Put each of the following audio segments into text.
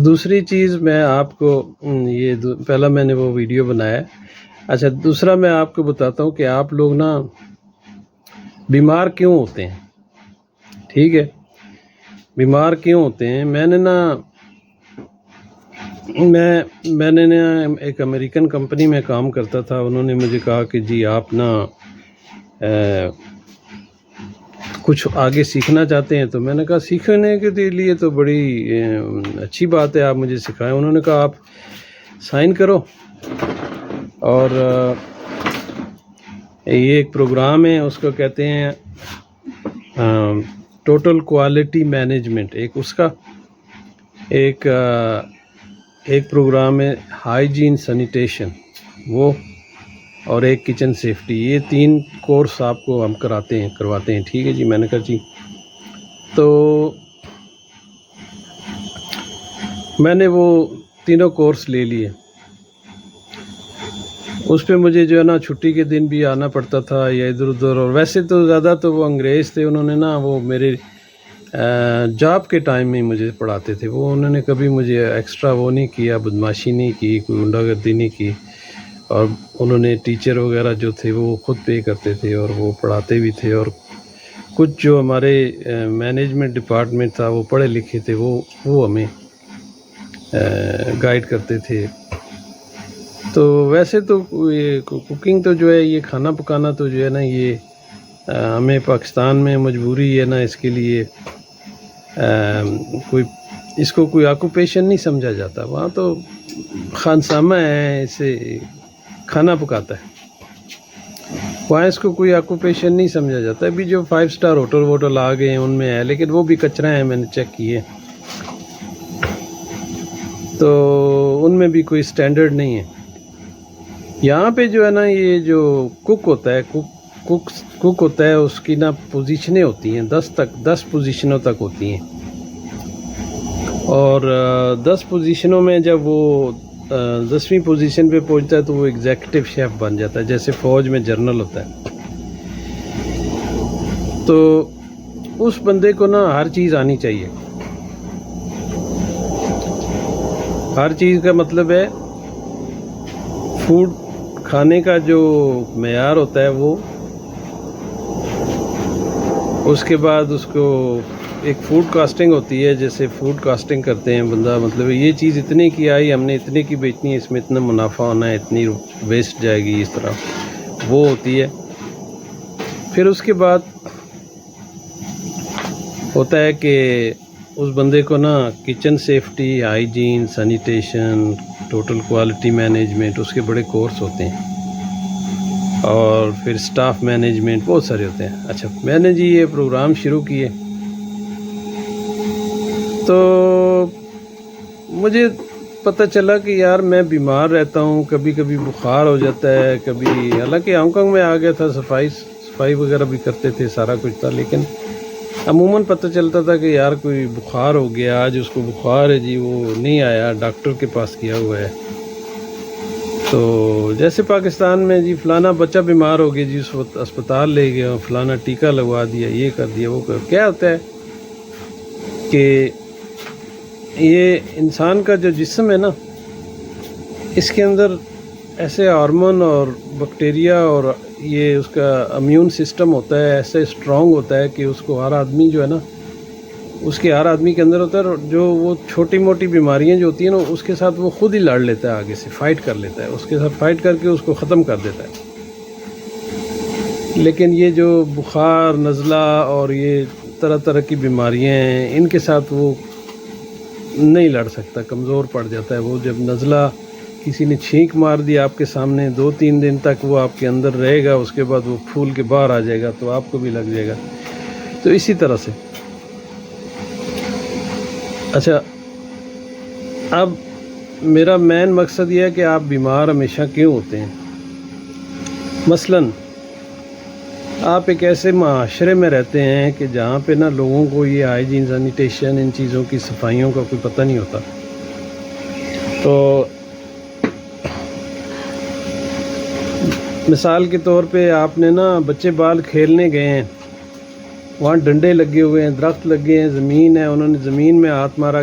دوسری چیز میں آپ کو پہلا میں نے وہ ویڈیو بنایا. اچھا دوسرا میں آپ کو بتاتا ہوں کہ آپ لوگ نا بیمار کیوں ہوتے ہیں. ٹھیک ہے, بیمار کیوں ہوتے ہیں. میں نے نا ایک امریکن کمپنی میں کام کرتا تھا. انہوں نے مجھے کہا کہ جی آپ نا کچھ آگے سیکھنا چاہتے ہیں. تو میں نے کہا سیکھنے کے لیے تو بڑی اچھی بات ہے, آپ مجھے سکھائیں. انہوں نے کہا آپ سائن کرو اور یہ ایک پروگرام ہے, اس کو کہتے ہیں ٹوٹل کوالٹی مینجمنٹ. اس کا ایک پروگرام ہے ہائیجین سینیٹیشن, وہ اور ایک کچن سیفٹی. یہ 3 کورس آپ کو ہم کرواتے ہیں. ٹھیک ہے جی. میں نے کہا جی. تو میں نے وہ تینوں کورس لے لیے. اس پہ مجھے جو ہے نا چھٹی کے دن بھی آنا پڑتا تھا یا ادھر ادھر. اور ویسے تو زیادہ تو وہ انگریز تھے, انہوں نے نا وہ میرے جاب کے ٹائم میں مجھے پڑھاتے تھے. وہ انہوں نے کبھی مجھے ایکسٹرا وہ نہیں کیا, بدماشی نہیں کی, کوئی غنڈہ گردی نہیں کی. اور انہوں نے ٹیچر وغیرہ جو تھے وہ خود پے کرتے تھے اور وہ پڑھاتے بھی تھے. اور کچھ جو ہمارے مینجمنٹ ڈپارٹمنٹ تھا وہ پڑھے لکھے تھے, وہ ہمیں گائیڈ کرتے تھے. تو ویسے تو یہ کوکنگ تو جو ہے, یہ کھانا پکانا تو جو ہے نا, یہ ہمیں پاکستان میں مجبوری ہے نا. اس کے لیے اس کو کوئی آکوپیشن نہیں سمجھا جاتا. وہاں تو خانسامہ ہے, اسے کھانا پکاتا ہے. وہاں اس کو کوئی آکوپیشن نہیں سمجھا جاتا. ابھی جو 5 اسٹار ہوٹل آ گئے ہیں ان میں ہے, لیکن وہ بھی کچرا ہے, میں نے چیک کیے. تو ان میں بھی کوئی سٹینڈرڈ نہیں ہے. یہاں پہ جو ہے نا, یہ جو کک ہوتا ہے, کک ہوتا ہے, اس کی نا پوزیشنیں ہوتی ہیں 10 پوزیشنوں تک ہوتی ہیں. اور 10 پوزیشنوں میں جب وہ 10ویں پوزیشن پہ پہنچتا ہے تو وہ ایگزیکٹو شیف بن جاتا ہے, جیسے فوج میں جنرل ہوتا ہے. تو اس بندے کو نا ہر چیز آنی چاہیے. ہر چیز کا مطلب ہے فوڈ کھانے کا جو معیار ہوتا ہے وہ, اس کے بعد اس کو ایک فوڈ کاسٹنگ ہوتی ہے. جیسے فوڈ کاسٹنگ کرتے ہیں بندہ, مطلب یہ چیز اتنے کی آئی, ہم نے اتنے کی بیچنی ہے, اس میں اتنا منافع ہونا ہے, اتنی ویسٹ جائے گی, اس طرح وہ ہوتی ہے. پھر اس کے بعد ہوتا ہے کہ اس بندے کو نا kitchen safety, hygiene, sanitation, total quality management, اس کے بڑے کورس ہوتے ہیں. اور پھر سٹاف مینجمنٹ, بہت سارے ہوتے ہیں. اچھا میں نے جی یہ پروگرام شروع کیے تو مجھے پتہ چلا کہ یار میں بیمار رہتا ہوں, کبھی کبھی بخار ہو جاتا ہے, کبھی, حالانکہ ہانگ کانگ میں آ گیا تھا, صفائی وغیرہ بھی کرتے تھے, سارا کچھ تھا, لیکن عموماً پتہ چلتا تھا کہ یار کوئی بخار ہو گیا, آج اس کو بخار ہے جی, وہ نہیں آیا, ڈاکٹر کے پاس کیا ہوا ہے. تو جیسے پاکستان میں جی فلانا بچہ بیمار ہو گیا جی, اس وقت اسپتال لے گیا, فلانا ٹیکہ لگوا دیا, یہ کر دیا, وہ کر. کیا ہوتا ہے کہ یہ انسان کا جو جسم ہے نا, اس کے اندر ایسے ہارمون اور بیکٹیریا اور یہ اس کا امیون سسٹم ہوتا ہے, ایسے اسٹرانگ ہوتا ہے کہ اس کو ہر آدمی جو ہے نا, اس کے ہر آدمی کے اندر ہوتا ہے. جو وہ چھوٹی موٹی بیماریاں جو ہوتی ہیں نا, اس کے ساتھ وہ خود ہی لڑ لیتا ہے, آگے سے فائٹ کر لیتا ہے, اس کے ساتھ فائٹ کر کے اس کو ختم کر دیتا ہے. لیکن یہ جو بخار, نزلہ اور یہ طرح طرح کی بیماریاں ہیں, ان کے ساتھ وہ نہیں لڑ سکتا, کمزور پڑ جاتا ہے. وہ جب نزلہ کسی نے چھینک مار دی آپ کے سامنے, 2-3 دن تک وہ آپ کے اندر رہے گا, اس کے بعد وہ پھول کے باہر آ جائے گا, تو آپ کو بھی لگ جائے گا. تو اسی طرح سے. اچھا اب میرا مین مقصد یہ ہے کہ آپ بیمار ہمیشہ کیوں ہوتے ہیں. مثلاً آپ ایک ایسے معاشرے میں رہتے ہیں کہ جہاں پہ نا لوگوں کو یہ ہائیجین, سینیٹیشن, ان چیزوں کی, صفائیوں کا کوئی پتہ نہیں ہوتا. تو مثال کے طور پہ آپ نے نا بچے بال کھیلنے گئے ہیں, وہاں ڈنڈے لگے ہوئے ہیں, درخت لگے ہیں, زمین ہے, انہوں نے زمین میں ہاتھ مارا,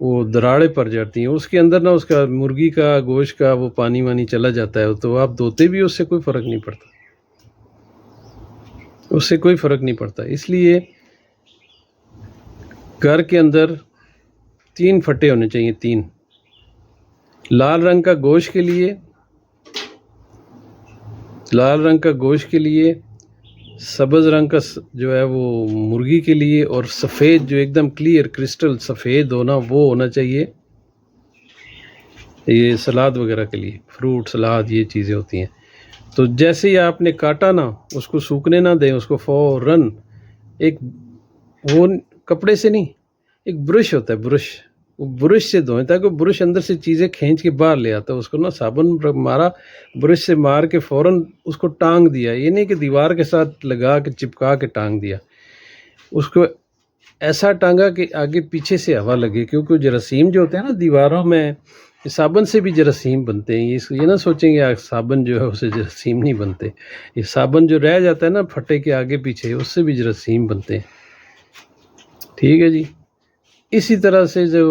وہ دراڑیں پڑ جاتی ہیں اس کے اندر نا، اس کا مرغی کا گوشت کا وہ پانی وانی چلا جاتا ہے، تو آپ دھوتے بھی اس سے کوئی فرق نہیں پڑتا، اس سے کوئی فرق نہیں پڑتا۔ اس لیے گھر کے اندر 3 پھٹے ہونے چاہیے، 3۔ لال رنگ کا گوشت کے لیے، لال رنگ کا گوشت کے لیے، سبز رنگ کا جو ہے وہ مرغی کے لیے، اور سفید جو ایک دم کلیئر کرسٹل سفید ہونا وہ ہونا چاہیے یہ سلاد وغیرہ کے لیے، فروٹ سلاد یہ چیزیں ہوتی ہیں۔ تو جیسے ہی آپ نے کاٹا نا، اس کو سوکھنے نہ دیں، اس کو فوراً ایک وہ کپڑے سے نہیں، ایک برش ہوتا ہے، وہ برش سے دھوئیں، تاکہ برش اندر سے چیزیں کھینچ کے باہر لے آتا ہے۔ اس کو نا صابن مارا، برش سے مار کے فوراً اس کو ٹانگ دیا، یہ نہیں کہ دیوار کے ساتھ لگا کے چپکا کے ٹانگ دیا، اس کو ایسا ٹانگا کہ آگے پیچھے سے ہوا لگے، کیونکہ جراثیم جو ہوتے ہیں نا دیواروں میں، صابن سے بھی جراثیم بنتے ہیں۔ یہ نہ سوچیں کہ صابن جو ہے اسے جراثیم نہیں بنتے، یہ صابن جو رہ جاتا ہے نا پھٹے کے آگے پیچھے، اس سے بھی جراثیم بنتے ہیں۔ ٹھیک ہے جی۔ اسی طرح سے جو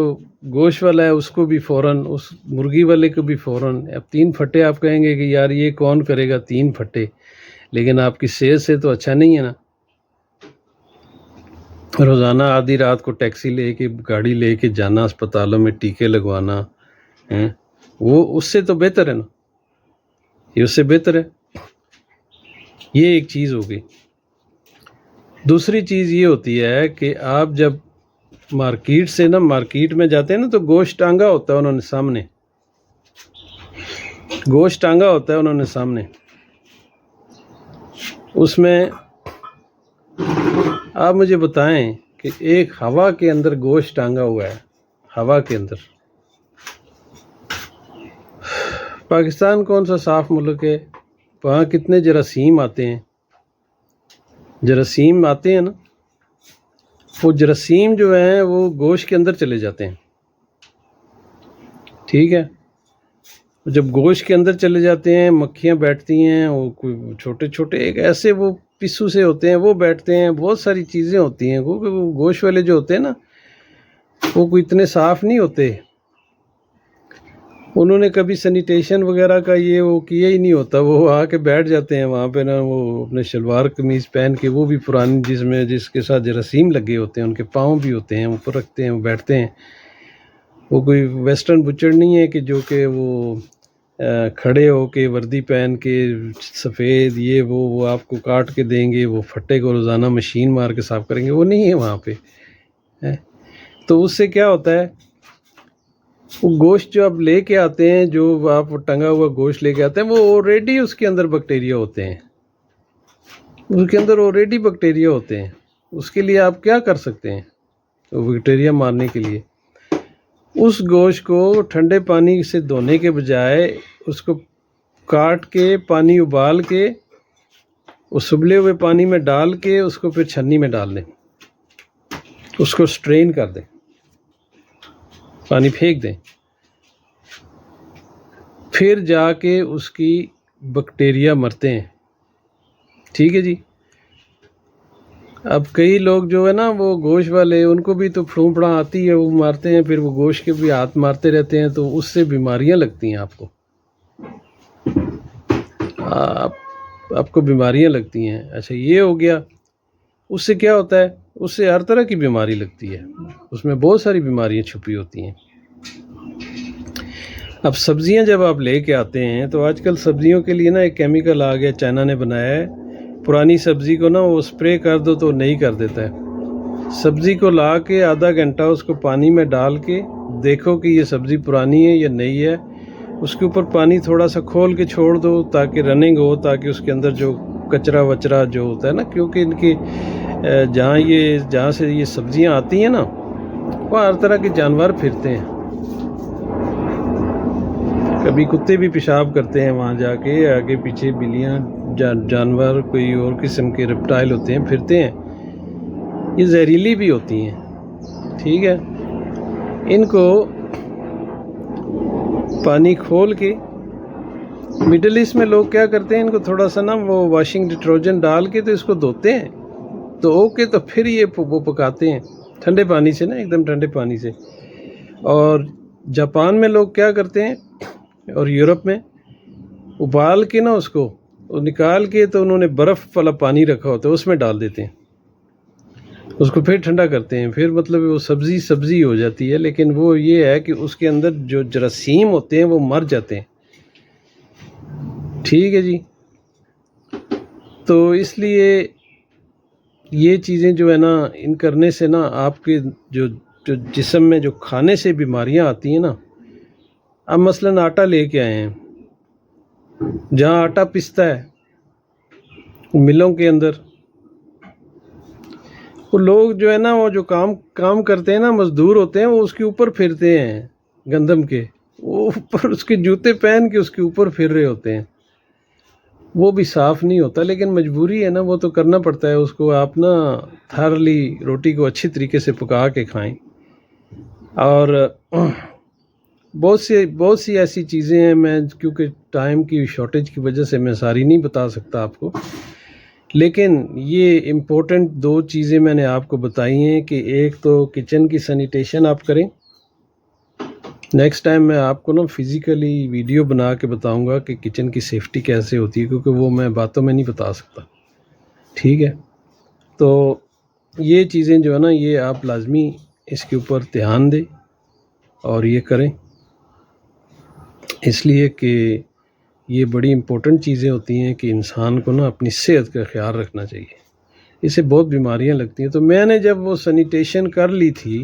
گوشت والا ہے اس کو بھی فوراً، اس مرغی والے کو بھی فوراً، اب 3 پھٹے آپ کہیں گے کہ یار یہ کون کرے گا 3 پھٹے، لیکن آپ کی صحت سے تو اچھا نہیں ہے نا۔ روزانہ آدھی رات کو ٹیکسی لے کے، گاڑی لے کے جانا اسپتالوں میں ٹیکے لگوانا، وہ اس سے تو بہتر ہے نا، یہ اس سے بہتر ہے۔ یہ ایک چیز ہو گئی۔ دوسری چیز یہ ہوتی ہے کہ آپ جب مارکیٹ سے نا، مارکیٹ میں جاتے ہیں نا، تو گوشت ٹانگا ہوتا ہے انہوں نے سامنے، گوشت ٹانگا ہوتا ہے انہوں نے سامنے، اس میں آپ مجھے بتائیں کہ ایک ہوا کے اندر گوشت ٹانگا ہوا ہے، ہوا کے اندر۔ پاکستان کون سا صاف ملک ہے، وہاں کتنے جراثیم آتے ہیں، جراثیم آتے ہیں نا، وہ جراثیم جو ہیں وہ گوشت کے اندر چلے جاتے ہیں۔ ٹھیک ہے، جب گوشت کے اندر چلے جاتے ہیں، مکھیاں بیٹھتی ہیں، وہ کوئی چھوٹے چھوٹے ایک ایسے وہ پسو سے ہوتے ہیں، وہ بیٹھتے ہیں، بہت ساری چیزیں ہوتی ہیں، وہ گوشت والے جو ہوتے ہیں نا، وہ کوئی اتنے صاف نہیں ہوتے، انہوں نے کبھی سینیٹیشن وغیرہ کا یہ وہ کیا ہی نہیں ہوتا، وہ آ کے بیٹھ جاتے ہیں وہاں پہ نا، وہ اپنے شلوار قمیض پہن کے، وہ بھی پرانی جس کے ساتھ جراثیم لگے ہوتے ہیں، ان کے پاؤں بھی ہوتے ہیں، اوپر رکھتے ہیں، وہ بیٹھتے ہیں۔ وہ کوئی ویسٹرن بچڑ نہیں ہے کہ جو کہ وہ کھڑے ہو کے وردی پہن کے سفید یہ وہ آپ کو کاٹ کے دیں گے، وہ پھٹے کو روزانہ مشین مار کے صاف کریں گے، وہ نہیں ہے وہاں پہ۔ تو اس سے کیا ہوتا ہے، وہ گوشت جو آپ لے کے آتے ہیں، جو آپ ٹنگا ہوا گوشت لے کے آتے ہیں، وہ آلریڈی اس کے اندر بیکٹیریا ہوتے ہیں، اس کے اندر آلریڈی بیکٹیریا ہوتے ہیں۔ اس کے لیے آپ کیا کر سکتے ہیں، وہ بیکٹیریا مارنے کے لیے اس گوشت کو ٹھنڈے پانی سے دھونے کے بجائے اس کو کاٹ کے پانی ابال کے اس ابلے ہوئے پانی میں ڈال کے اس کو پھر چھنی میں ڈال دیں، اس کو سٹرین کر دیں، پانی پھینک دیں، پھر جا کے اس کی بیکٹیریا مرتے ہیں۔ ٹھیک ہے جی۔ اب کئی لوگ جو ہے نا وہ گوشت والے، ان کو بھی تو پھڑوں پھڑاں آتی ہے، وہ مارتے ہیں، پھر وہ گوشت کے بھی ہاتھ مارتے رہتے ہیں، تو اس سے بیماریاں لگتی ہیں آپ کو، آپ کو بیماریاں لگتی ہیں۔ اچھا یہ ہو گیا، اس سے کیا ہوتا ہے، اس سے ہر طرح کی بیماری لگتی ہے، اس میں بہت ساری بیماریاں چھپی ہوتی ہیں۔ اب سبزیاں جب آپ لے کے آتے ہیں تو آج کل سبزیوں کے لیے نا ایک کیمیکل آ گیا، چائنا نے بنایا ہے، پرانی سبزی کو نا وہ سپرے کر دو تو نہیں کر دیتا ہے۔ سبزی کو لا کے آدھا گھنٹہ اس کو پانی میں ڈال کے دیکھو کہ یہ سبزی پرانی ہے یا نہیں ہے، اس کے اوپر پانی تھوڑا سا کھول کے چھوڑ دو تاکہ رننگ ہو، تاکہ اس کے اندر جو کچرا وچرا جو ہوتا ہے نا، کیونکہ ان کی جہاں سے یہ سبزیاں آتی ہیں نا، وہاں ہر طرح کے جانور پھرتے ہیں، کبھی کتے بھی پیشاب کرتے ہیں وہاں جا کے، آگے پیچھے بلیاں، جانور کوئی اور قسم کے ریپٹائل ہوتے ہیں پھرتے ہیں، یہ زہریلی بھی ہوتی ہیں۔ ٹھیک ہے، ان کو پانی کھول کے، مڈل ایسٹ میں لوگ کیا کرتے ہیں، ان کو تھوڑا سا نا وہ واشنگ ڈٹرجنٹ ڈال کے تو اس کو دھوتے ہیں، دھو کے تو پھر یہ وہ پکاتے ہیں ٹھنڈے پانی سے نا، ایک دم ٹھنڈے پانی سے، اور جاپان میں لوگ کیا کرتے ہیں اور یورپ میں ابال کے نا اس کو نکال کے تو انہوں نے برف والا پانی رکھا ہوتا ہے اس میں ڈال دیتے ہیں، اس کو پھر ٹھنڈا کرتے ہیں، پھر مطلب وہ سبزی ہو جاتی ہے، لیکن وہ یہ ہے کہ اس کے اندر جو جراثیم ہوتے ہیں وہ مر جاتے ہیں. ٹھیک ہے جی. تو اس لیے یہ چیزیں جو ہے نا ان کرنے سے نا آپ کے جو جسم میں جو کھانے سے بیماریاں آتی ہیں نا، اب مثلاً آٹا لے کے آئے ہیں، جہاں آٹا پستا ہے ملوں کے اندر، وہ لوگ جو ہے نا وہ جو کام کرتے ہیں نا، مزدور ہوتے ہیں، وہ اس کے اوپر پھرتے ہیں گندم کے، وہ اوپر اس کے جوتے پہن کے اس کے اوپر پھر رہے ہوتے ہیں. وہ بھی صاف نہیں ہوتا، لیکن مجبوری ہے نا، وہ تو کرنا پڑتا ہے اس کو. آپ نا تھارلی روٹی کو اچھی طریقے سے پکا کے کھائیں. اور بہت سی ایسی چیزیں ہیں، میں کیونکہ ٹائم کی شارٹیج کی وجہ سے میں ساری نہیں بتا سکتا آپ کو، لیکن یہ امپورٹنٹ 2 چیزیں میں نے آپ کو بتائی ہیں کہ ایک تو کچن کی سینیٹیشن آپ کریں. نیکسٹ ٹائم میں آپ کو نا فزیکلی ویڈیو بنا کے بتاؤں گا کہ کچن کی سیفٹی کیسے ہوتی ہے، کیونکہ وہ میں باتوں میں نہیں بتا سکتا. ٹھیک ہے. تو یہ چیزیں جو ہے نا یہ آپ لازمی اس کے اوپر دھیان دیں اور یہ کریں، اس لیے کہ یہ بڑی امپورٹنٹ چیزیں ہوتی ہیں کہ انسان کو نا اپنی صحت کا خیال رکھنا چاہیے. اس سے بہت بیماریاں لگتی ہیں. تو میں نے جب وہ سینیٹیشن کر لی تھی،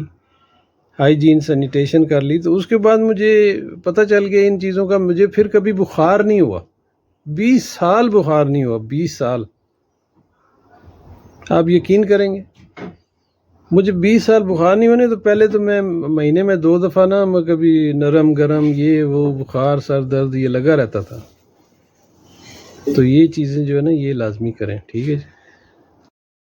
ہائیجین سینیٹیشن کر لی، تو اس کے بعد مجھے پتہ چل گیا ان چیزوں کا. مجھے پھر کبھی بخار نہیں ہوا، 20 سال بخار نہیں ہوا، 20 سال. آپ یقین کریں گے مجھے 20 سال بخار نہیں ہونے. تو پہلے تو میں مہینے میں 2 دفعہ نا میں کبھی نرم گرم یہ وہ بخار سر درد یہ لگا رہتا تھا. تو یہ چیزیں جو ہے نا یہ لازمی کریں. ٹھیک ہے جی.